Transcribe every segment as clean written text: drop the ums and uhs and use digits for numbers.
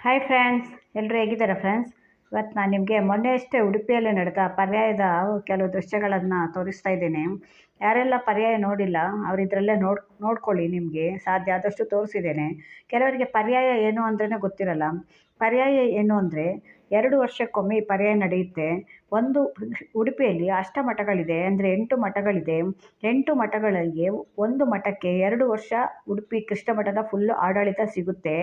Hi friends, ಎಲ್ಲರೂ ಹೇಗಿದ್ದಾರೆ friends? ಇವತ್ತು ನಾನು ನಿಮಗೆ ಮೊನ್ನೆ ಅಷ್ಟೇ ಉಡುಪಿಯಲ್ಲಿ ನಡೆದ ಪರ್ಯಾಯದ ಕೆಲವು ದೃಶ್ಯಗಳನ್ನು ತೋರಿಸ್ತಾ ಇದ್ದೀನಿ. ಯಾರೆಲ್ಲ ಪರ್ಯಾಯ ನೋಡಿಲ್ಲ ಅವರು ಇದರಲ್ಲೇ ನೋಡ್ಕೊಳ್ಳಿ. ನಿಮಗೆ ಸಾಧ್ಯ ಆದಷ್ಟು ತೋರಿಸಿದ್ದೇನೆ. ಕೆಲವರಿಗೆ ಪರ್ಯಾಯ ಏನು ಅಂದ್ರೇ ಗೊತ್ತಿರಲ್ಲ. ಪರ್ಯಾಯ ಏನು ಅಂದರೆ 2 ವರ್ಷಕ್ಕೊಮ್ಮೆ ಈ ಪರ್ಯಾಯ ನಡೆಯುತ್ತೆ. ಒಂದು ಉಡುಪಿಯಲ್ಲಿ ಅಷ್ಟಮಠಗಳಿದೆ, ಅಂದರೆ 8 ಮಠಗಳಿದೆ. 8 ಮಠಗಳಿಗೆ ಒಂದು ಮಠಕ್ಕೆ 2 ವರ್ಷ ಉಡುಪಿ ಕೃಷ್ಣ ಮಠದ ಫುಲ್ಲು ಆಡಳಿತ ಸಿಗುತ್ತೆ.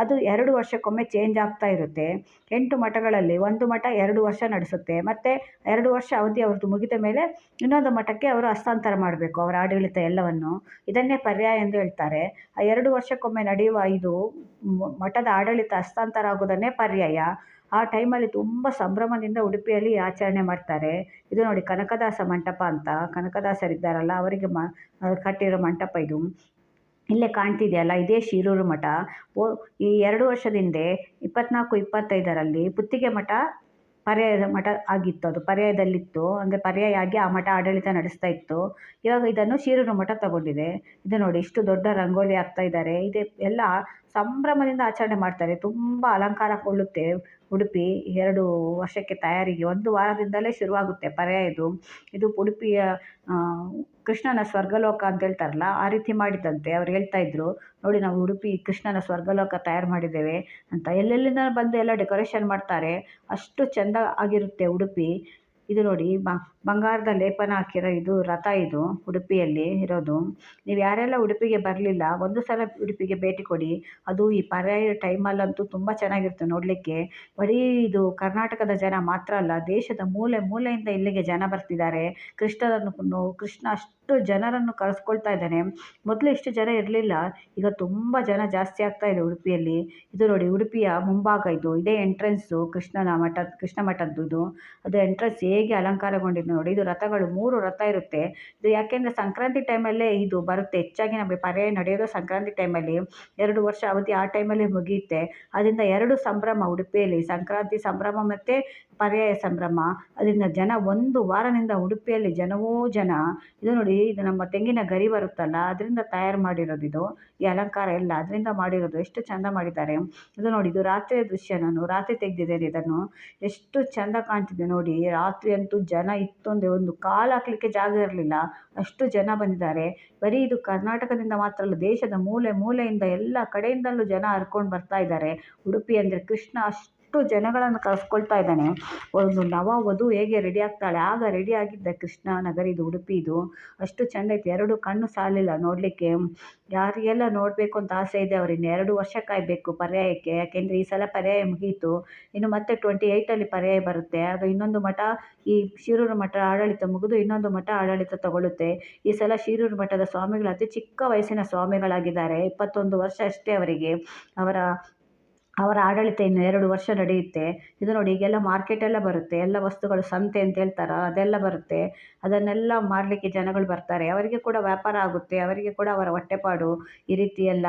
ಅದು 2 ವರ್ಷಕ್ಕೊಮ್ಮೆ ಚೇಂಜ್ ಆಗ್ತಾ ಇರುತ್ತೆ. 8 ಮಠಗಳಲ್ಲಿ ಒಂದು ಮಠ 2 ವರ್ಷ ನಡೆಸುತ್ತೆ. ಮತ್ತು 2 ವರ್ಷ ಅವಧಿ ಅವ್ರದ್ದು ಮುಗಿದ ಮೇಲೆ ಇನ್ನೊಂದು ಮಠಕ್ಕೆ ಅವರು ಹಸ್ತಾಂತರ ಮಾಡಬೇಕು ಅವರ ಆಡಳಿತ ಎಲ್ಲವನ್ನು. ಇದನ್ನೇ ಪರ್ಯಾಯ ಎಂದು ಹೇಳ್ತಾರೆ. ಆ 2 ವರ್ಷಕ್ಕೊಮ್ಮೆ ನಡೆಯುವ ಇದು ಮಠದ ಆಡಳಿತ ಹಸ್ತಾಂತರ ಆಗೋದನ್ನೇ ಪರ್ಯಾಯ. ಆ ಟೈಮಲ್ಲಿ ತುಂಬ ಸಂಭ್ರಮದಿಂದ ಉಡುಪಿಯಲ್ಲಿ ಆಚರಣೆ ಮಾಡ್ತಾರೆ. ಇದು ನೋಡಿ, ಕನಕದಾಸ ಮಂಟಪ ಅಂತ, ಕನಕದಾಸರಿದ್ದಾರಲ್ಲ ಅವರಿಗೆ ಕಟ್ಟಿರೋ ಮಂಟಪ ಇದು. ಇಲ್ಲೇ ಕಾಣ್ತಿದೆಯಲ್ಲ, ಇದೇ ಶಿರೂರು ಮಠ. ಈ 2 ವರ್ಷದ ಹಿಂದೆ 24-25ರಲ್ಲಿ ಪುತ್ತಿಗೆ ಮಠ ಪರ್ಯಾಯದ ಮಠ ಆಗಿತ್ತು. ಅದು ಪರ್ಯಾಯದಲ್ಲಿತ್ತು, ಅಂದರೆ ಪರ್ಯಾಯ ಆಗಿ ಆ ಮಠ ಆಡಳಿತ ನಡೆಸ್ತಾ ಇತ್ತು. ಇವಾಗ ಇದನ್ನು ಶಿರೂರು ಮಠ ತಗೊಂಡಿದೆ. ಇದು ನೋಡಿ, ಇಷ್ಟು ದೊಡ್ಡ ರಂಗೋಲಿ ಹಾಕ್ತಾ ಇದ್ದಾರೆ. ಇದೆ ಎಲ್ಲ ಸಂಭ್ರಮದಿಂದ ಆಚರಣೆ ಮಾಡ್ತಾರೆ. ತುಂಬ ಅಲಂಕಾರಗೊಳ್ಳುತ್ತೆ ಉಡುಪಿ 2 ವರ್ಷಕ್ಕೆ ತಯಾರಿಗೆ. 1 ವಾರದಿಂದಲೇ ಶುರುವಾಗುತ್ತೆ ಪರ್ಯಾಯದು. ಇದು ಉಡುಪಿಯ ಕೃಷ್ಣನ ಸ್ವರ್ಗಲೋಕ ಅಂತ ಹೇಳ್ತಾರಲ್ಲ, ಆ ರೀತಿ ಮಾಡಿದಂತೆ ಅವ್ರು ಹೇಳ್ತಾ ಇದ್ರು. ನೋಡಿ, ನಾವು ಉಡುಪಿ ಕೃಷ್ಣನ ಸ್ವರ್ಗಲೋಕ ತಯಾರು ಮಾಡಿದ್ದೇವೆ ಅಂತ ಎಲ್ಲೆಲ್ಲಿಂದ ಬಂದು ಎಲ್ಲ ಡೆಕೋರೇಷನ್ ಮಾಡ್ತಾರೆ. ಅಷ್ಟು ಚೆಂದ ಆಗಿರುತ್ತೆ ಉಡುಪಿ. ಇದು ನೋಡಿ, ಬಂಗಾರದ ಲೇಪನ ಹಾಕಿರೋ ಇದು ರಥ, ಇದು ಉಡುಪಿಯಲ್ಲಿ ಇರೋದು. ನೀವು ಯಾರೆಲ್ಲ ಉಡುಪಿಗೆ ಬರಲಿಲ್ಲ, ಒಂದು ಸಲ ಉಡುಪಿಗೆ ಭೇಟಿ ಕೊಡಿ. ಅದು ಈ ಪರ್ಯಾಯ ಟೈಮಲ್ಲಂತೂ ತುಂಬ ಚೆನ್ನಾಗಿರುತ್ತೆ ನೋಡಲಿಕ್ಕೆ. ಬರೀ ಇದು ಕರ್ನಾಟಕದ ಜನ ಮಾತ್ರ ಅಲ್ಲ, ದೇಶದ ಮೂಲೆ ಮೂಲೆಯಿಂದ ಇಲ್ಲಿಗೆ ಜನ ಬರ್ತಿದ್ದಾರೆ. ಕೃಷ್ಣ ಅಷ್ಟು ಜನರನ್ನು ಕರೆಸ್ಕೊಳ್ತಾ ಇದ್ದಾನೆ. ಮೊದಲು ಇಷ್ಟು ಜನ ಇರಲಿಲ್ಲ, ಈಗ ತುಂಬ ಜನ ಜಾಸ್ತಿ ಆಗ್ತಾ ಇದೆ ಉಡುಪಿಯಲ್ಲಿ. ಇದು ನೋಡಿ, ಉಡುಪಿಯ ಮುಂಭಾಗ ಇದು. ಇದೇ ಎಂಟ್ರೆನ್ಸು ಕೃಷ್ಣ ಮಠದ್ದು ಇದು. ಅದು ಎಂಟ್ರೆನ್ಸ್ ಹೇಗೆ ಅಲಂಕಾರಗೊಂಡಿದ್ದು ನೋಡಿ. ಇದು ರಥಗಳು 3 ರಥ ಇರುತ್ತೆ. ಇದು ಯಾಕೆಂದರೆ ಸಂಕ್ರಾಂತಿ ಟೈಮಲ್ಲೇ ಇದು ಬರುತ್ತೆ. ಹೆಚ್ಚಾಗಿ ನಮಗೆ ಪರ್ಯಾಯ ನಡೆಯೋದು ಸಂಕ್ರಾಂತಿ ಟೈಮಲ್ಲಿ. 2 ವರ್ಷ ಅವಧಿ ಆ ಟೈಮಲ್ಲಿ ಮುಗಿಯುತ್ತೆ. ಅದರಿಂದ 2 ಸಂಭ್ರಮ ಉಡುಪಿಯಲ್ಲಿ, ಸಂಕ್ರಾಂತಿ ಸಂಭ್ರಮ ಮತ್ತು ಪರ್ಯಾಯ ಸಂಭ್ರಮ. ಅದರಿಂದ ಜನ 1 ವಾರದಿಂದ ಉಡುಪಿಯಲ್ಲಿ ಜನವೋ ಜನ. ಇದು ನೋಡಿ, ಇದು ನಮ್ಮ ತೆಂಗಿನ ಗರಿ ಬರುತ್ತಲ್ಲ, ಅದರಿಂದ ತಯಾರು ಮಾಡಿರೋದು ಇದು. ಈ ಅಲಂಕಾರ ಎಲ್ಲ ಅದರಿಂದ ಮಾಡಿರೋದು. ಎಷ್ಟು ಚೆಂದ ಮಾಡಿದ್ದಾರೆ. ಇದು ನೋಡಿ, ಇದು ರಾತ್ರಿಯ ದೃಶ್ಯ. ನಾನು ರಾತ್ರಿ ತೆಗೆದಿದ್ದೇನೆ ಇದನ್ನು. ಎಷ್ಟು ಚೆಂದ ಕಾಣ್ತಿದೆ ನೋಡಿ. ರಾತ್ರಿ ಅಂತೂ ಜನ ಇತ್ತೊಂದೇ, ಒಂದು ಕಾಲು ಹಾಕಲಿಕ್ಕೆ ಜಾಗ ಇರಲಿಲ್ಲ, ಅಷ್ಟು ಜನ ಬಂದಿದ್ದಾರೆ. ಬರೀ ಇದು ಕರ್ನಾಟಕದಿಂದ ಮಾತ್ರ ಅಲ್ಲ, ದೇಶದ ಮೂಲೆ ಮೂಲೆಯಿಂದ ಎಲ್ಲ ಕಡೆಯಿಂದಲೂ ಜನ ಹರ್ಕೊಂಡು ಬರ್ತಾ ಇದ್ದಾರೆ. ಉಡುಪಿ ಅಂದರೆ ಕೃಷ್ಣ ಅಷ್ಟು ಜನಗಳನ್ನು ಕರೆಸ್ಕೊಳ್ತಾ ಇದ್ದಾನೆ. ಒಂದು ನವ ವಧು ಹೇಗೆ ರೆಡಿ ಆಗ್ತಾಳೆ, ಆಗ ರೆಡಿ ಆಗಿದ್ದ ಕೃಷ್ಣ ನಗರಿ ಇದು ಉಡುಪಿ. ಇದು ಅಷ್ಟು ಚೆಂದ ಐತೆ, 2 ಕಣ್ಣು ಸಾಲಿಲ್ಲ ನೋಡಲಿಕ್ಕೆ. ಯಾರಿಗೆಲ್ಲ ನೋಡಬೇಕು ಅಂತ ಆಸೆ ಇದೆ ಅವ್ರು ಇನ್ನು 2 ವರ್ಷ ಕಾಯಬೇಕು ಪರ್ಯಾಯಕ್ಕೆ. ಯಾಕೆಂದರೆ ಈ ಸಲ ಪರ್ಯಾಯ ಮುಗಿಯಿತು, ಇನ್ನು ಮತ್ತೆ 28ಅಲ್ಲಿ ಪರ್ಯಾಯ ಬರುತ್ತೆ. ಆಗ ಇನ್ನೊಂದು ಮಠ, ಈ ಶಿರೂರು ಮಠ ಆಡಳಿತ ಮುಗಿದು ಇನ್ನೊಂದು ಮಠ ಆಡಳಿತ ತಗೊಳ್ಳುತ್ತೆ. ಈ ಸಲ ಶಿರೂರು ಮಠದ ಸ್ವಾಮಿಗಳು ಅತಿ ಚಿಕ್ಕ ವಯಸ್ಸಿನ ಸ್ವಾಮಿಗಳಾಗಿದ್ದಾರೆ. 21 ವರ್ಷ ಅಷ್ಟೇ ಅವರಿಗೆ. ಅವರ ಆಡಳಿತ ಇನ್ನು 2 ವರ್ಷ ನಡೆಯುತ್ತೆ. ಇದು ನೋಡಿ, ಈಗೆಲ್ಲ ಮಾರ್ಕೆಟೆಲ್ಲ ಬರುತ್ತೆ, ಎಲ್ಲ ವಸ್ತುಗಳು ಸಂತೆ ಅಂತ ಹೇಳ್ತಾರ, ಅದೆಲ್ಲ ಬರುತ್ತೆ. ಅದನ್ನೆಲ್ಲ ಮಾರಲಿಕ್ಕೆ ಜನಗಳು ಬರ್ತಾರೆ. ಅವರಿಗೆ ಕೂಡ ವ್ಯಾಪಾರ ಆಗುತ್ತೆ, ಅವರಿಗೆ ಕೂಡ ಅವರ ಹೊಟ್ಟೆಪಾಡು. ಈ ರೀತಿ ಎಲ್ಲ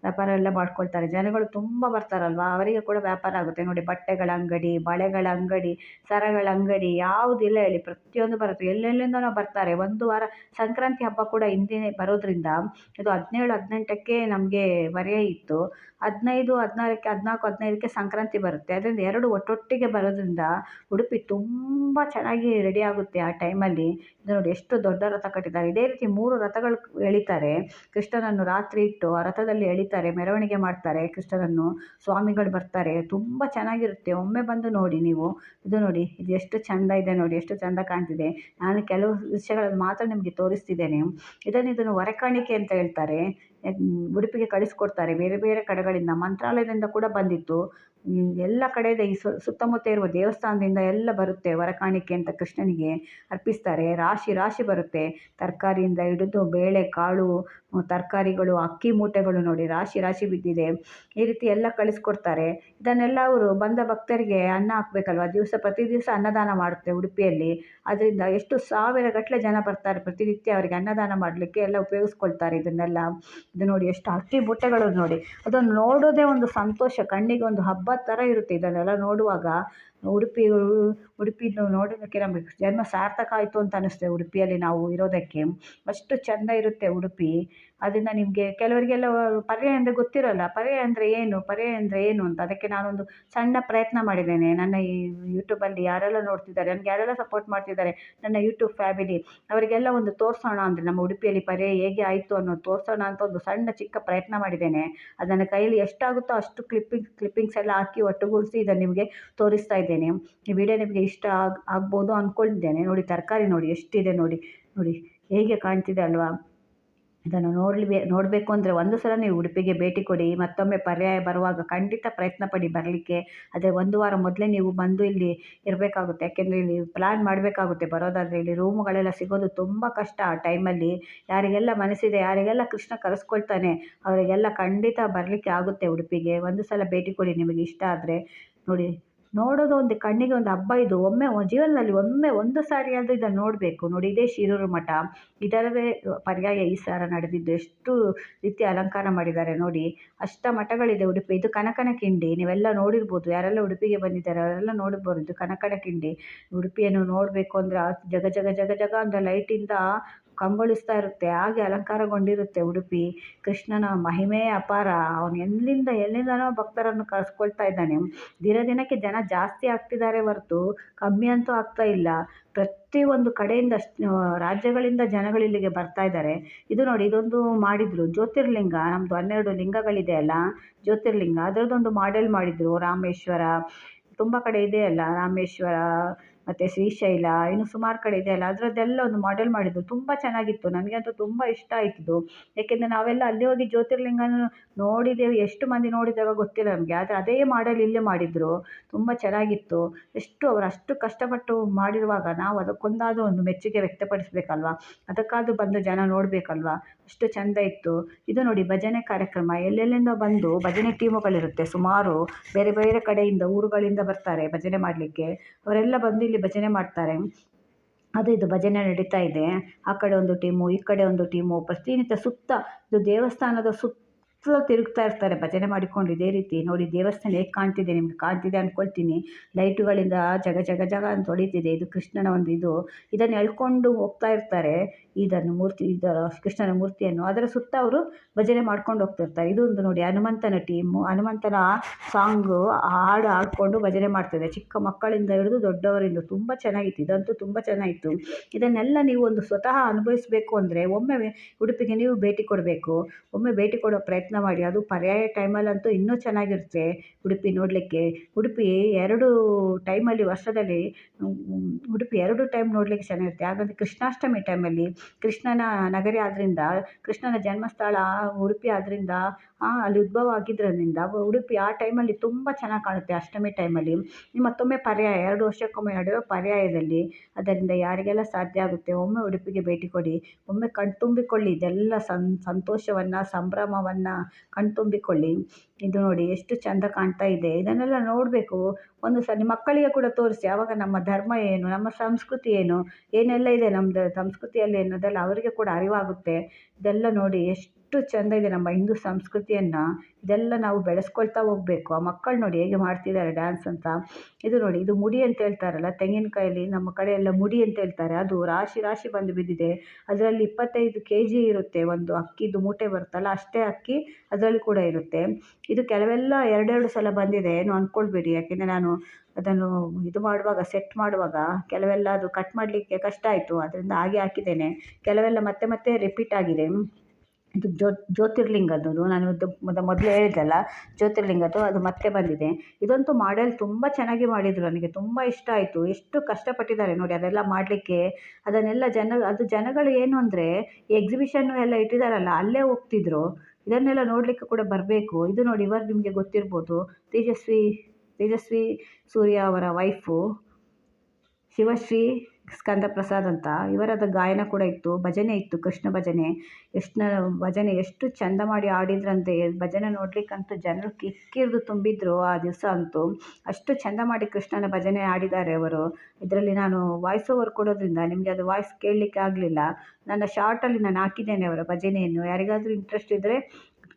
ವ್ಯಾಪಾರ ಎಲ್ಲ ಮಾಡ್ಕೊಳ್ತಾರೆ. ಜನಗಳು ತುಂಬ ಬರ್ತಾರಲ್ವ, ಅವರಿಗೆ ಕೂಡ ವ್ಯಾಪಾರ ಆಗುತ್ತೆ. ನೋಡಿ, ಬಟ್ಟೆಗಳ ಅಂಗಡಿ, ಬಳೆಗಳ ಅಂಗಡಿ, ಸರಗಳ ಅಂಗಡಿ, ಯಾವುದಿಲ್ಲ ಹೇಳಿ ಪ್ರತಿಯೊಂದು ಬರುತ್ತೆ. ಎಲ್ಲೆಲ್ಲಿಂದನೋ ಬರ್ತಾರೆ. 1 ವಾರ ಸಂಕ್ರಾಂತಿ ಹಬ್ಬ ಕೂಡ ಹಿಂದಿನೇ ಬರೋದ್ರಿಂದ, ಇದು 17, 18ಕ್ಕೆ ನಮಗೆ ಪರ್ಯಾಯ ಇತ್ತು. 15, 16ಕ್ಕೆ, 14, 15ಕ್ಕೆ ಸಂಕ್ರಾಂತಿ ಬರುತ್ತೆ. ಅದರಿಂದ 2 ಒಟ್ಟೊಟ್ಟಿಗೆ ಬರೋದ್ರಿಂದ ಉಡುಪಿ ತುಂಬ ಚೆನ್ನಾಗಿ ರೆಡಿ ಆಗುತ್ತೆ ಆ ಟೈಮಲ್ಲಿ. ಇದು ನೋಡಿ, ಎಷ್ಟು ದೊಡ್ಡ ರಥ ಕಟ್ಟಿದ್ದಾರೆ. ಇದೇ ರೀತಿ 3 ರಥಗಳು ಎಳಿತಾರೆ. ಕೃಷ್ಣನನ್ನು ರಾತ್ರಿ ಇಟ್ಟು ಆ ರಥದಲ್ಲಿ ಎಳಿತಾರೆ, ಮೆರವಣಿಗೆ ಮಾಡ್ತಾರೆ ಕೃಷ್ಣನನ್ನು. ಸ್ವಾಮಿಗಳು ಬರ್ತಾರೆ, ತುಂಬ ಚೆನ್ನಾಗಿರುತ್ತೆ. ಒಮ್ಮೆ ಬಂದು ನೋಡಿ ನೀವು. ಇದು ನೋಡಿ, ಇದು ಎಷ್ಟು ಚೆಂದ ಇದೆ ನೋಡಿ, ಎಷ್ಟು ಚೆಂದ ಕಾಣ್ತಿದೆ. ನಾನು ಕೆಲವು ವಿಷಯಗಳನ್ನು ಮಾತ್ರ ನಿಮಗೆ ತೋರಿಸ್ತಿದ್ದೇನೆ. ಇದನ್ನು ಹೊರೆಕಾಣಿಕೆ ಅಂತ ಹೇಳ್ತಾರೆ. ಉಡುಪಿಗೆ ಕಳಿಸ್ಕೊಡ್ತಾರೆ ಬೇರೆ ಬೇರೆ ಕಡೆಗಳಿಂದ. ಮಂತ್ರಾಲಯದಿಂದ ಕೂಡ ಬಂದಿತ್ತು. ಎಲ್ಲ ಕಡೆಯಿಂದ ಈ ಸುತ್ತಮುತ್ತ ಇರುವ ದೇವಸ್ಥಾನದಿಂದ ಎಲ್ಲ ಬರುತ್ತೆ ಹೊರೆಕಾಣಿಕೆ ಅಂತ ಕೃಷ್ಣನಿಗೆ ಅರ್ಪಿಸ್ತಾರೆ. ರಾಶಿ ರಾಶಿ ಬರುತ್ತೆ, ತರಕಾರಿಯಿಂದ ಹಿಡಿದು ಬೇಳೆ ಕಾಳು, ತರಕಾರಿಗಳು, ಅಕ್ಕಿ ಮೂಟೆಗಳು ನೋಡಿ ರಾಶಿ ರಾಶಿ ಬಿದ್ದಿದೆ. ಈ ರೀತಿ ಎಲ್ಲ ಕಳಿಸ್ಕೊಡ್ತಾರೆ. ಇದನ್ನೆಲ್ಲ ಅವರು ಬಂದ ಭಕ್ತರಿಗೆ ಅನ್ನ ಹಾಕಬೇಕಲ್ವ, ಪ್ರತಿ ದಿವಸ ಅನ್ನದಾನ ಮಾಡುತ್ತೆ ಉಡುಪಿಯಲ್ಲಿ. ಅದರಿಂದ ಎಷ್ಟು ಸಾವಿರಗಟ್ಟಲೆ ಜನ ಬರ್ತಾರೆ ಪ್ರತಿನಿತ್ಯ ಅವರಿಗೆ ಅನ್ನದಾನ ಮಾಡಲಿಕ್ಕೆ. ಎಲ್ಲ ಉಪಯೋಗಿಸ್ಕೊಳ್ತಾರೆ ಇದನ್ನೆಲ್ಲ. ಇದು ನೋಡಿ, ಎಷ್ಟು ಅಕ್ಕಿ ಮೂಟೆಗಳು ನೋಡಿ. ಅದನ್ನು ನೋಡೋದೇ ಒಂದು ಸಂತೋಷ, ಕಣ್ಣಿಗೆ ಒಂದು ಹಬ್ಬದ ಥರ ಇರುತ್ತೆ. ಇದನ್ನೆಲ್ಲ ನೋಡುವಾಗ ಉಡುಪಿದು ನೋಡೋದಕ್ಕೆ ನಮಗೆ ಜನ್ಮ ಸಾರ್ಥಕ ಆಯಿತು ಅಂತ ಅನ್ನಿಸ್ತೇವೆ ಉಡುಪಿಯಲ್ಲಿ ನಾವು ಇರೋದಕ್ಕೆ. ಅಷ್ಟು ಚೆಂದ ಇರುತ್ತೆ ಉಡುಪಿ. ಅದರಿಂದ ನಿಮಗೆ ಕೆಲವರಿಗೆಲ್ಲ ಪರ್ಯಾಯ ಅಂದರೆ ಗೊತ್ತಿರೋಲ್ಲ. ಪರ್ಯಾಯ ಅಂದರೆ ಏನು ಅಂತ. ಅದಕ್ಕೆ ನಾನೊಂದು ಸಣ್ಣ ಪ್ರಯತ್ನ ಮಾಡಿದ್ದೇನೆ. ನನ್ನ ಈ ಯೂಟ್ಯೂಬಲ್ಲಿ ಯಾರೆಲ್ಲ ನೋಡ್ತಿದ್ದಾರೆ, ನನಗೆ ಯಾರೆಲ್ಲ ಸಪೋರ್ಟ್ ಮಾಡ್ತಿದ್ದಾರೆ, ನನ್ನ ಯೂಟ್ಯೂಬ್ ಫ್ಯಾಮಿಲಿ, ಅವರಿಗೆಲ್ಲ ಒಂದು ತೋರಿಸೋಣ ಅಂದರೆ ನಮ್ಮ ಉಡುಪಿಯಲ್ಲಿ ಪರ್ಯಾಯ ಹೇಗೆ ಆಯಿತು ಅನ್ನೋದು ತೋರಿಸೋಣ ಅಂತ ಒಂದು ಸಣ್ಣ ಚಿಕ್ಕ ಪ್ರಯತ್ನ ಮಾಡಿದ್ದೇನೆ. ಅದು ನನ್ನ ಕೈಯಲ್ಲಿ ಎಷ್ಟಾಗುತ್ತೋ ಅಷ್ಟು ಕ್ಲಿಪ್ಪಿಂಗ್ಸ್ ಎಲ್ಲ ಹಾಕಿ ಒಟ್ಟುಗೂಡಿಸಿ ಇದನ್ನು ನಿಮಗೆ ತೋರಿಸ್ತಾ ಇದ್ದೇನೆ. ಈ ವಿಡಿಯೋ ನಿಮಗೆ ಇಷ್ಟ ಆಗ್ಬೋದು ಅಂದ್ಕೊಂಡಿದ್ದೇನೆ. ನೋಡಿ ತರಕಾರಿ ನೋಡಿ ಎಷ್ಟಿದೆ ನೋಡಿ, ನೋಡಿ ಹೇಗೆ ಕಾಣ್ತಿದೆ ಅಲ್ವಾ. ಇದನ್ನು ನೋಡಬೇಕು ಅಂದರೆ ಒಂದು ಸಲ ನೀವು ಉಡುಪಿಗೆ ಭೇಟಿ ಕೊಡಿ. ಮತ್ತೊಮ್ಮೆ ಪರ್ಯಾಯ ಬರುವಾಗ ಖಂಡಿತ ಪ್ರಯತ್ನ ಪಡಿ ಬರಲಿಕ್ಕೆ. ಆದರೆ ಒಂದು ವಾರ ಮೊದಲೇ ನೀವು ಬಂದು ಇಲ್ಲಿ ಇರಬೇಕಾಗುತ್ತೆ. ಯಾಕೆಂದರೆ ಇಲ್ಲಿ ಪ್ಲ್ಯಾನ್ ಮಾಡಬೇಕಾಗುತ್ತೆ ಬರೋದಾದರೆ. ಇಲ್ಲಿ ರೂಮುಗಳೆಲ್ಲ ಸಿಗೋದು ತುಂಬ ಕಷ್ಟ ಆ ಟೈಮಲ್ಲಿ. ಯಾರಿಗೆಲ್ಲ ಮನಸ್ಸಿದೆ, ಯಾರಿಗೆಲ್ಲ ಕೃಷ್ಣ ಕರೆಸ್ಕೊಳ್ತಾನೆ, ಅವರಿಗೆಲ್ಲ ಖಂಡಿತ ಬರಲಿಕ್ಕೆ ಆಗುತ್ತೆ ಉಡುಪಿಗೆ. ಒಂದು ಸಲ ಭೇಟಿ ಕೊಡಿ ನಿಮಗೆ ಇಷ್ಟ ಆದರೆ. ನೋಡಿ, ನೋಡೋದು ಒಂದು ಕಣ್ಣಿಗೆ ಒಂದು ಹಬ್ಬ ಇದು. ಜೀವನದಲ್ಲಿ ಒಂದು ಸಾರಿ ಆದರೂ ಇದನ್ನು ನೋಡಬೇಕು. ನೋಡಿ, ಇದೇ ಶಿರೂರು ಮಠ. ಇದರದೇ ಪರ್ಯಾಯ ಈ ಸಾರ ನಡೆದಿದ್ದು. ಎಷ್ಟು ರೀತಿ ಅಲಂಕಾರ ಮಾಡಿದ್ದಾರೆ ನೋಡಿ. ಅಷ್ಟ ಮಠಗಳಿದೆ ಉಡುಪಿ. ಇದು ಕನಕನ ಕಿಂಡಿ, ನೀವೆಲ್ಲ ನೋಡಿರ್ಬೋದು. ಯಾರೆಲ್ಲ ಉಡುಪಿಗೆ ಬಂದಿದ್ದಾರೆ ಅವರೆಲ್ಲ ನೋಡಿರ್ಬೋದು. ಇದು ಕನಕನ ಕಿಂಡಿ. ಉಡುಪಿಯನ್ನು ನೋಡಬೇಕು ಅಂದರೆ ಜಗ ಜಗ ಜಗ ಜಗ ಅಂದರೆ ಲೈಟಿಂದ ಕಂಗೊಳಿಸ್ತಾ ಇರುತ್ತೆ. ಹಾಗೆ ಅಲಂಕಾರಗೊಂಡಿರುತ್ತೆ ಉಡುಪಿ. ಕೃಷ್ಣನ ಮಹಿಮೆ ಅಪಾರ. ಅವನು ಎಲ್ಲಿಂದನೋ ಭಕ್ತರನ್ನು ಕರೆಸ್ಕೊಳ್ತಾ ಇದ್ದಾನೆ. ದಿನಕ್ಕೆ ಜನ ಜಾಸ್ತಿ ಆಗ್ತಿದ್ದಾರೆ ಹೊರತು ಕಮ್ಮಿ ಅಂತೂ ಆಗ್ತಾ ಇಲ್ಲ. ಪ್ರತಿಯೊಂದು ಕಡೆಯಿಂದ ರಾಜ್ಯಗಳಿಂದ ಜನಗಳು ಇಲ್ಲಿಗೆ ಬರ್ತಾ ಇದ್ದಾರೆ. ಇದು ನೋಡಿ, ಇದೊಂದು ಮಾಡಿದರು ಜ್ಯೋತಿರ್ಲಿಂಗ. ನಮ್ಮದು 12 ಲಿಂಗಗಳಿದೆ ಅಲ್ಲ, ಜ್ಯೋತಿರ್ಲಿಂಗ ಅದರದ್ದೊಂದು ಮಾಡೆಲ್ ಮಾಡಿದರು. ರಾಮೇಶ್ವರ ತುಂಬ ಕಡೆ ಇದೆ ಅಲ್ಲ, ರಾಮೇಶ್ವರ ಮತ್ತು ಶ್ರೀಶೈಲ, ಇನ್ನು ಸುಮಾರು ಕಡೆ ಇದೆ ಅಲ್ಲ, ಅದರದ್ದೆಲ್ಲ ಒಂದು ಮಾಡೆಲ್ ಮಾಡಿದ್ದು. ತುಂಬ ಚೆನ್ನಾಗಿತ್ತು. ನನಗಂತೂ ತುಂಬ ಇಷ್ಟ ಆಯಿತು. ಏಕೆಂದರೆ ನಾವೆಲ್ಲ ಅಲ್ಲಿ ಹೋಗಿ ಜ್ಯೋತಿರ್ಲಿಂಗನ ನೋಡಿದ್ದೇವೆ. ಎಷ್ಟು ಮಂದಿ ನೋಡಿದ್ದೇವೆ ಗೊತ್ತಿಲ್ಲ ನಮಗೆ. ಆದರೆ ಅದೇ ಮಾಡೆಲ್ ಇಲ್ಲೇ ಮಾಡಿದರು. ತುಂಬ ಚೆನ್ನಾಗಿತ್ತು. ಅವರು ಅಷ್ಟು ಕಷ್ಟಪಟ್ಟು ಮಾಡಿರುವಾಗ ನಾವು ಅದಕ್ಕೊಂದಾದರೂ ಒಂದು ಮೆಚ್ಚುಗೆ ವ್ಯಕ್ತಪಡಿಸಬೇಕಲ್ವ. ಅದಕ್ಕಾದರೂ ಬಂದು ಜನ ನೋಡಬೇಕಲ್ವ. ಅಷ್ಟು ಚೆಂದ ಇತ್ತು. ಇದು ನೋಡಿ ಭಜನೆ ಕಾರ್ಯಕ್ರಮ. ಎಲ್ಲೆಲ್ಲಿಂದ ಬಂದು ಭಜನೆ ಟೀಮುಗಳಿರುತ್ತೆ ಸುಮಾರು. ಬೇರೆ ಬೇರೆ ಕಡೆಯಿಂದ ಊರುಗಳಿಂದ ಬರ್ತಾರೆ ಭಜನೆ ಮಾಡಲಿಕ್ಕೆ. ಅವರೆಲ್ಲ ಬಂದು ಇಲ್ಲಿ ಭಜನೆ ಮಾಡ್ತಾರೆ. ಇದು ಭಜನೆ ನಡೀತಾ ಇದೆ. ಆ ಕಡೆ ಒಂದು ಟೀಮು, ಈ ಕಡೆ ಒಂದು ಟೀಮು. ಪ್ರತಿನಿತ್ಯ ಇದು ದೇವಸ್ಥಾನದ ಸುತ್ತಲೂ ತಿರುಗ್ತಾ ಇರ್ತಾರೆ ಭಜನೆ ಮಾಡಿಕೊಂಡು. ಇದೇ ರೀತಿ ನೋಡಿ, ದೇವಸ್ಥಾನ ಹೇಗೆ ಕಾಣ್ತಿದೆ, ನಿಮ್ಗೆ ಕಾಣ್ತಿದೆ ಅಂದ್ಕೊಳ್ತೀನಿ. ಲೈಟುಗಳಿಂದ ಜಗ ಜಗ ಜಗ ಅಂತ ಹೊಡಿತಿದೆ. ಇದು ಕೃಷ್ಣನ ಒಂದು ಇದನ್ನು ಎಳ್ಕೊಂಡು ಹೋಗ್ತಾ ಇರ್ತಾರೆ. ಕೃಷ್ಣನ ಮೂರ್ತಿಯನ್ನು ಅದರ ಸುತ್ತ ಅವರು ಭಜನೆ ಮಾಡ್ಕೊಂಡು ಹೋಗ್ತಿರ್ತಾರೆ. ಇದು ಒಂದು ನೋಡಿ ಹನುಮಂತನ ಟೀಮು. ಹನುಮಂತನ ಸಾಂಗು ಹಾಡು ಹಾಡ್ಕೊಂಡು ಭಜನೆ ಮಾಡ್ತಿದೆ. ಚಿಕ್ಕ ಮಕ್ಕಳಿಂದ ಹಿಡಿದು ದೊಡ್ಡವರಿಂದ. ತುಂಬ ಚೆನ್ನಾಗಿತ್ತು. ಇದಂತೂ ತುಂಬ ಚೆನ್ನಾಗಿತ್ತು. ಇದನ್ನೆಲ್ಲ ನೀವು ಒಂದು ಸ್ವತಃ ಅನುಭವಿಸಬೇಕು ಅಂದರೆ ಒಮ್ಮೆ ಉಡುಪಿಗೆ ನೀವು ಭೇಟಿ ಕೊಡಬೇಕು. ಒಮ್ಮೆ ಭೇಟಿ ಕೊಡೋ ಪ್ರಯತ್ನ ಮಾಡಿ. ಅದು ಪರ್ಯಾಯ ಟೈಮಲ್ಲಂತೂ ಇನ್ನೂ ಚೆನ್ನಾಗಿರುತ್ತೆ ಉಡುಪಿ ನೋಡಲಿಕ್ಕೆ. ಉಡುಪಿ 2 ಟೈಮಲ್ಲಿ ವರ್ಷದಲ್ಲಿ ಉಡುಪಿ 2 ಟೈಮ್ ನೋಡಲಿಕ್ಕೆ ಚೆನ್ನಾಗಿರುತ್ತೆ. ಹಾಗಂದರೆ ಕೃಷ್ಣಾಷ್ಟಮಿ ಟೈಮಲ್ಲಿ, ಕೃಷ್ಣನ ನಗರಿ ಆದ್ದರಿಂದ, ಕೃಷ್ಣನ ಜನ್ಮಸ್ಥಳ ಉಡುಪಿ ಆದ್ದರಿಂದ, ಅಲ್ಲಿ ಉದ್ಭವ ಆಗಿದ್ದರಿಂದ ಉಡುಪಿ ಆ ಟೈಮಲ್ಲಿ ತುಂಬ ಚೆನ್ನಾಗಿ ಕಾಣುತ್ತೆ ಅಷ್ಟಮಿ ಟೈಮಲ್ಲಿ. ಮತ್ತೊಮ್ಮೆ ಪರ್ಯಾಯ 2 ವರ್ಷಕ್ಕೊಮ್ಮೆ ನಡೆಯುವ ಪರ್ಯಾಯದಲ್ಲಿ. ಅದರಿಂದ ಯಾರಿಗೆಲ್ಲ ಸಾಧ್ಯ ಆಗುತ್ತೆ ಒಮ್ಮೆ ಉಡುಪಿಗೆ ಭೇಟಿ ಕೊಡಿ. ಒಮ್ಮೆ ಕಣ್ತುಂಬಿಕೊಳ್ಳಿ. ಇದೆಲ್ಲ ಸಂತೋಷವನ್ನು, ಸಂಭ್ರಮವನ್ನು ಕಣ್ತುಂಬಿಕೊಳ್ಳಿ. ಇದು ನೋಡಿ ಎಷ್ಟು ಚೆಂದ ಕಾಣ್ತಾ ಇದೆ. ಇದನ್ನೆಲ್ಲ ನೋಡಬೇಕು. ಒಂದು ಸಲ ಮಕ್ಕಳಿಗೆ ಕೂಡ ತೋರಿಸಿ. ಆವಾಗ ನಮ್ಮ ಧರ್ಮ ಏನು, ನಮ್ಮ ಸಂಸ್ಕೃತಿ ಏನೆಲ್ಲ ಇದೆ ನಮ್ಮದು ಸಂಸ್ಕೃತಿಯಲ್ಲಿ ಅನ್ನೋದೆಲ್ಲ ಅವರಿಗೆ ಕೂಡ ಅರಿವಾಗುತ್ತೆ. ಇದೆಲ್ಲ ನೋಡಿ ಎಷ್ಟು ಚೆಂದ ಇದೆ ನಮ್ಮ ಹಿಂದೂ ಸಂಸ್ಕೃತಿಯನ್ನು. ಇದೆಲ್ಲ ನಾವು ಬೆಳೆಸ್ಕೊಳ್ತಾ ಹೋಗಬೇಕು. ಆ ಮಕ್ಕಳು ನೋಡಿ ಹೇಗೆ ಮಾಡ್ತಿದ್ದಾರೆ ಡ್ಯಾನ್ಸ್ ಅಂತ. ಇದು ನೋಡಿ, ಇದು ಮುಡಿ ಅಂತ ಹೇಳ್ತಾರಲ್ಲ, ತೆಂಗಿನಕಾಯಲ್ಲಿ ನಮ್ಮ ಕಡೆ ಎಲ್ಲ ಮುಡಿ ಅಂತ ಹೇಳ್ತಾರೆ. ಅದು ರಾಶಿ ರಾಶಿ ಬಂದು ಬಿದ್ದಿದೆ. ಅದರಲ್ಲಿ 25 kg ಇರುತ್ತೆ. ಒಂದು ಅಕ್ಕಿದು ಮೂಟೆ ಬರುತ್ತಲ್ಲ, ಅಷ್ಟೇ ಅಕ್ಕಿ ಅದರಲ್ಲಿ ಕೂಡ ಇರುತ್ತೆ. ಇದು ಕೆಲವೆಲ್ಲ 2 ಸಲ ಬಂದಿದೆ, ಏನು ಅಂದ್ಕೊಳ್ಬೇಡಿ. ಯಾಕೆಂದರೆ ನಾನು ಅದನ್ನು ಸೆಟ್ ಮಾಡುವಾಗ ಕೆಲವೆಲ್ಲ ಅದು ಕಟ್ ಮಾಡಲಿಕ್ಕೆ ಕಷ್ಟ ಆಯಿತು. ಅದರಿಂದ ಹಾಗೆ ಹಾಕಿದ್ದೇನೆ. ಕೆಲವೆಲ್ಲ ಮತ್ತೆ ರಿಪೀಟ್ ಆಗಿದೆ. ಇದು ಜ್ಯೋತಿರ್ಲಿಂಗದ್ದು. ನಾನು ಮೊದಲೇ ಹೇಳಿದ್ದಲ್ಲ ಜ್ಯೋತಿರ್ಲಿಂಗದ್ದು, ಅದು ಮತ್ತೆ ಬಂದಿದೆ. ಇದಂತೂ ಮಾಡೆಲ್ ತುಂಬ ಚೆನ್ನಾಗಿ ಮಾಡಿದರು. ನನಗೆ ತುಂಬ ಇಷ್ಟ ಆಯಿತು. ಎಷ್ಟು ಕಷ್ಟಪಟ್ಟಿದ್ದಾರೆ ನೋಡಿ ಅದೆಲ್ಲ ಮಾಡಲಿಕ್ಕೆ. ಅದನ್ನೆಲ್ಲ ಜನಗಳು ಏನು ಅಂದರೆ ಎಕ್ಸಿಬಿಷನ್ನು ಎಲ್ಲ ಇಟ್ಟಿದ್ದಾರಲ್ಲ, ಅಲ್ಲೇ ಹೋಗ್ತಿದ್ರು. ಇದನ್ನೆಲ್ಲ ನೋಡಲಿಕ್ಕೆ ಕೂಡ ಬರಬೇಕು. ಇದು ನೋಡಿ, ಇವರು ನಿಮಗೆ ಗೊತ್ತಿರ್ಬೋದು, ತೇಜಸ್ವಿ ಸೂರ್ಯ ಅವರ ವೈಫು ಶಿವಶ್ರೀ ಸ್ಕಂದ ಪ್ರಸಾದ್ ಅಂತ. ಇವರದ ಗಾಯನ ಕೂಡ ಇತ್ತು, ಭಜನೆ ಇತ್ತು, ಕೃಷ್ಣ ಭಜನೆ ಎಷ್ಟು ಚೆಂದ ಮಾಡಿ ಆಡಿದ್ರಂತೆ. ಭಜನೆ ನೋಡಲಿಕ್ಕಂತೂ ಜನರು ಕಿಕ್ಕಿರಿದು ತುಂಬಿದ್ರು ಆ ದಿವಸ ಅಂತೂ. ಅಷ್ಟು ಚೆಂದ ಮಾಡಿ ಕೃಷ್ಣನ ಭಜನೆ ಆಡಿದ್ದಾರೆ ಅವರು. ಇದರಲ್ಲಿ ನಾನು ವಾಯ್ಸ್ ಓವರ್ ಕೊಡೋದ್ರಿಂದ ನಿಮಗೆ ಅದು ವಾಯ್ಸ್ ಕೇಳಲಿಕ್ಕೆ ಆಗಲಿಲ್ಲ. ನನ್ನ ಶಾರ್ಟಲ್ಲಿ ನಾನು ಹಾಕಿದ್ದೇನೆ ಅವರ ಭಜನೆಯನ್ನು. ಯಾರಿಗಾದರೂ ಇಂಟ್ರೆಸ್ಟ್ ಇದ್ದರೆ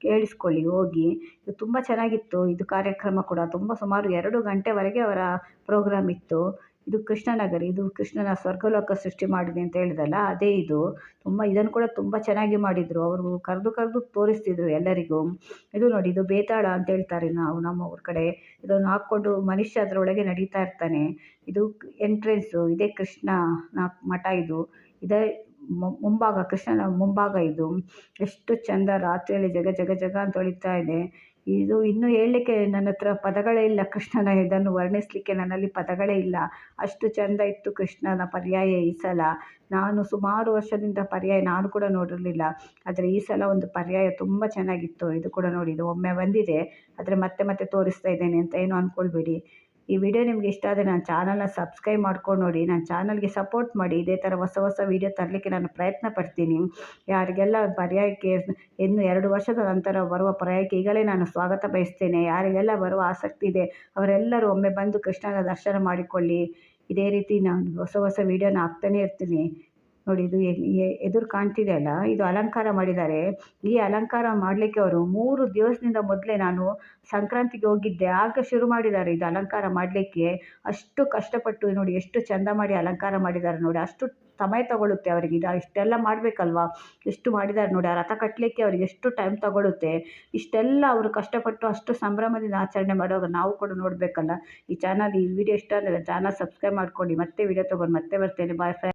ಕೇಳಿಸ್ಕೊಳ್ಳಿ ಹೋಗಿ. ಇದು ತುಂಬ ಚೆನ್ನಾಗಿತ್ತು. ಇದು ಕಾರ್ಯಕ್ರಮ ಕೂಡ ಸುಮಾರು 2 ಗಂಟೆವರೆಗೆ ಅವರ ಪ್ರೋಗ್ರಾಮ್ ಇತ್ತು. ಇದು ಕೃಷ್ಣನಗರಿ, ಇದು ಕೃಷ್ಣನ ಸ್ವರ್ಗಲೋಕ ಸೃಷ್ಟಿ ಮಾಡಿದೆ ಅಂತ ಹೇಳಿದಲ್ಲ ಅದೇ ಇದು. ಇದನ್ನು ಕೂಡ ತುಂಬ ಚೆನ್ನಾಗಿ ಮಾಡಿದರು. ಅವರು ಕರೆದು ತೋರಿಸ್ತಿದ್ರು ಎಲ್ಲರಿಗೂ. ಇದು ನೋಡಿ, ಇದು ಬೇತಾಳ ಅಂತ ಹೇಳ್ತಾರೆ ನಾವು ನಮ್ಮ ಊರ ಕಡೆ. ಇದನ್ನು ಹಾಕ್ಕೊಂಡು ಮನುಷ್ಯ ಅದರೊಳಗೆ ನಡೀತಾ ಇರ್ತಾನೆ. ಇದು ಎಂಟ್ರೆನ್ಸು, ಇದೇ ಕೃಷ್ಣನ ಮಠ ಇದು. ಇದೇ ಮುಂಭಾಗ, ಕೃಷ್ಣನ ಮುಂಭಾಗ ಇದು. ಎಷ್ಟು ಚಂದ ರಾತ್ರಿಯಲ್ಲಿ ಜಗ ಜಗ ಜಗ ಅಂತ ಹೊಳಿತಾ ಇದೆ. ಇದು ಇನ್ನೂ ಹೇಳಲಿಕ್ಕೆ ನನ್ನ ಹತ್ರ ಪದಗಳೇ ಇಲ್ಲ. ಕೃಷ್ಣನ ಇದನ್ನು ವರ್ಣಿಸಲಿಕ್ಕೆ ನನ್ನಲ್ಲಿ ಪದಗಳೇ ಇಲ್ಲ. ಅಷ್ಟು ಚೆಂದ ಇತ್ತು ಕೃಷ್ಣನ ಪರ್ಯಾಯ ಈ ಸಲ. ನಾನು ಸುಮಾರು ವರ್ಷದಿಂದ ಪರ್ಯಾಯ ನಾನು ಕೂಡ ನೋಡಿರಲಿಲ್ಲ. ಆದರೆ ಈ ಸಲ ಒಂದು ಪರ್ಯಾಯ ತುಂಬ ಚೆನ್ನಾಗಿತ್ತು. ಇದು ಕೂಡ ನೋಡಿ, ಇದು ಒಮ್ಮೆ ಬಂದಿದೆ, ಆದರೆ ಮತ್ತೆ ಮತ್ತೆ ತೋರಿಸ್ತಾ ಇದ್ದೇನೆ ಅಂತ ಏನು ಅಂದ್ಕೊಳ್ಬೇಡಿ. ಈ ವಿಡಿಯೋ ನಿಮ್ಗೆ ಇಷ್ಟ ಆದರೆ ನನ್ನ ಚಾನಲ್ನ ಸಬ್ಸ್ಕ್ರೈಬ್ ಮಾಡ್ಕೊಂಡು ನೋಡಿ, ನನ್ನ ಚಾನಲ್ಗೆ ಸಪೋರ್ಟ್ ಮಾಡಿ. ಇದೇ ಥರ ಹೊಸ ಹೊಸ ವಿಡಿಯೋ ತರಲಿಕ್ಕೆ ನಾನು ಪ್ರಯತ್ನ ಪಡ್ತೀನಿ. ಯಾರಿಗೆಲ್ಲ ಪರ್ಯಾಯಕ್ಕೆ ಇನ್ನು 2 ವರ್ಷದ ನಂತರ ಬರುವ ಪರ್ಯಾಯಕ್ಕೆ ಈಗಲೇ ನಾನು ಸ್ವಾಗತ ಬಯಸ್ತೇನೆ. ಯಾರಿಗೆಲ್ಲ ಬರುವ ಆಸಕ್ತಿ ಇದೆ ಅವರೆಲ್ಲರೂ ಒಮ್ಮೆ ಬಂದು ಕೃಷ್ಣನ ದರ್ಶನ ಮಾಡಿಕೊಳ್ಳಿ. ಇದೇ ರೀತಿ ನಾನು ಹೊಸ ಹೊಸ ವಿಡಿಯೋನ ಹಾಕ್ತಾನೆ ಇರ್ತೀನಿ. ನೋಡಿ, ಇದು ಎದುರು ಕಾಣ್ತಿದೆ ಅಲ್ಲ, ಇದು ಅಲಂಕಾರ ಮಾಡಿದ್ದಾರೆ. ಈ ಅಲಂಕಾರ ಮಾಡಲಿಕ್ಕೆ ಅವರು 3 ದಿವಸದಿಂದ ಮೊದಲೇ, ನಾನು ಸಂಕ್ರಾಂತಿಗೆ ಹೋಗಿದ್ದೆ ಆಗ ಶುರು ಮಾಡಿದ್ದಾರೆ ಇದು ಅಲಂಕಾರ ಮಾಡಲಿಕ್ಕೆ. ಅಷ್ಟು ಕಷ್ಟಪಟ್ಟು ನೋಡಿ, ಎಷ್ಟು ಚೆಂದ ಮಾಡಿ ಅಲಂಕಾರ ಮಾಡಿದ್ದಾರೆ ನೋಡಿ. ಅಷ್ಟು ಸಮಯ ತಗೊಳ್ಳುತ್ತೆ ಅವರಿಗೆ. ಇದು ಇಷ್ಟೆಲ್ಲ ಮಾಡಬೇಕಲ್ವಾ, ಎಷ್ಟು ಮಾಡಿದ್ದಾರೆ ನೋಡಿ. ಆ ರಥ ಕಟ್ಟಲಿಕ್ಕೆ ಅವ್ರಿಗೆ ಎಷ್ಟು ಟೈಮ್ ತಗೊಳ್ಳುತ್ತೆ. ಇಷ್ಟೆಲ್ಲ ಅವರು ಕಷ್ಟಪಟ್ಟು ಅಷ್ಟು ಸಂಭ್ರಮದಿಂದ ಆಚರಣೆ ಮಾಡುವಾಗ ನಾವು ಕೂಡ ನೋಡಬೇಕಲ್ಲ. ಈ ವಿಡಿಯೋ ಇಷ್ಟ ಅಂದರೆ ಚಾನಲ್ ಸಬ್ಸ್ಕ್ರೈಬ್ ಮಾಡ್ಕೊಂಡು ಮತ್ತೆ ವಿಡಿಯೋ ತೊಗೊಂಡು ಮತ್ತೆ ಬರ್ತೇನೆ. Bye friends.